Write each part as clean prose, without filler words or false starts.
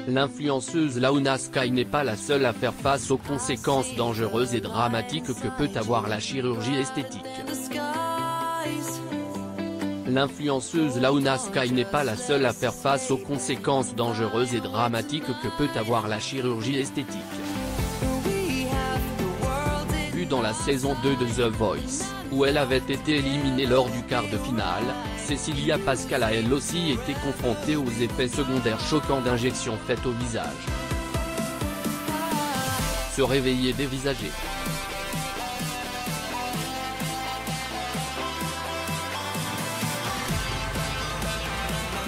L'influenceuse Launa Sky n'est pas la seule à faire face aux conséquences dangereuses et dramatiques que peut avoir la chirurgie esthétique. L'influenceuse Launa Sky n'est pas la seule à faire face aux conséquences dangereuses et dramatiques que peut avoir la chirurgie esthétique. Vue dans la saison 2 de The Voice, où elle avait été éliminée lors du quart de finale, Cécilia Pascal a elle aussi été confrontée aux effets secondaires choquants d'injections faites au visage. Se réveiller dévisagé.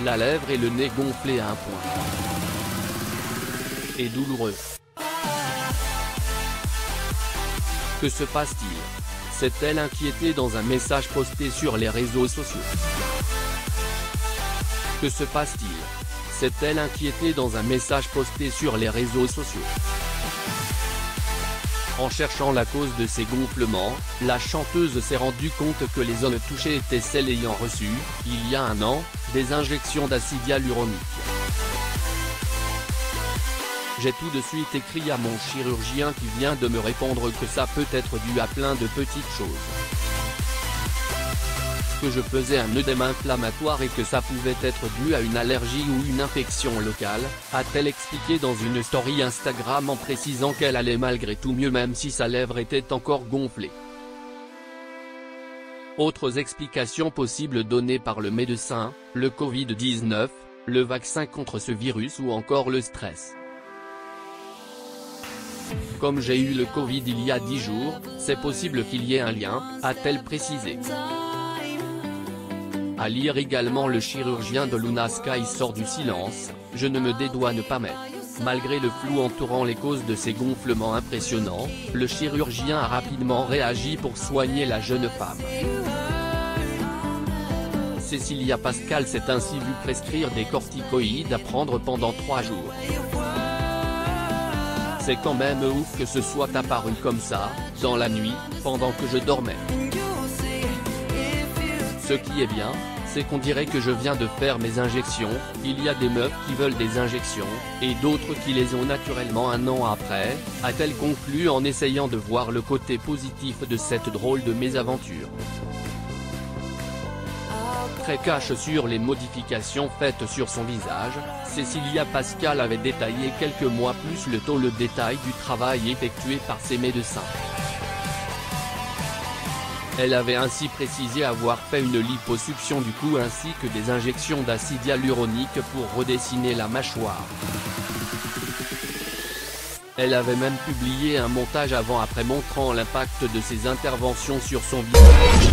La lèvre et le nez gonflés à un point. Et douloureux. Que se passe-t-il? S'est-elle inquiétée dans un message posté sur les réseaux sociaux? Que se passe-t-il? S'est-elle inquiétée dans un message posté sur les réseaux sociaux? En cherchant la cause de ces gonflements, la chanteuse s'est rendue compte que les zones touchées étaient celles ayant reçu, il y a un an, des injections d'acide hyaluronique. J'ai tout de suite écrit à mon chirurgien qui vient de me répondre que ça peut être dû à plein de petites choses. Que je faisais un œdème inflammatoire et que ça pouvait être dû à une allergie ou une infection locale, a-t-elle expliqué dans une story Instagram en précisant qu'elle allait malgré tout mieux même si sa lèvre était encore gonflée. Autres explications possibles données par le médecin, le Covid-19, le vaccin contre ce virus ou encore le stress. Comme j'ai eu le Covid il y a 10 jours, c'est possible qu'il y ait un lien, a-t-elle précisé. À lire également le chirurgien de Launa Sky sort du silence, je ne me dédouane pas mais. Malgré le flou entourant les causes de ces gonflements impressionnants, le chirurgien a rapidement réagi pour soigner la jeune femme. Cécilia Pascal s'est ainsi vue prescrire des corticoïdes à prendre pendant 3 jours. C'est quand même ouf que ce soit apparu comme ça, dans la nuit, pendant que je dormais. Ce qui est bien, c'est qu'on dirait que je viens de faire mes injections, il y a des meufs qui veulent des injections, et d'autres qui les ont naturellement un an après, a-t-elle conclu en essayant de voir le côté positif de cette drôle de mésaventure. Très cash sur les modifications faites sur son visage, Cécilia Pascal avait détaillé quelques mois plus tôt le détail du travail effectué par ses médecins. Elle avait ainsi précisé avoir fait une liposuction du cou ainsi que des injections d'acide hyaluronique pour redessiner la mâchoire. Elle avait même publié un montage avant-après montrant l'impact de ses interventions sur son visage.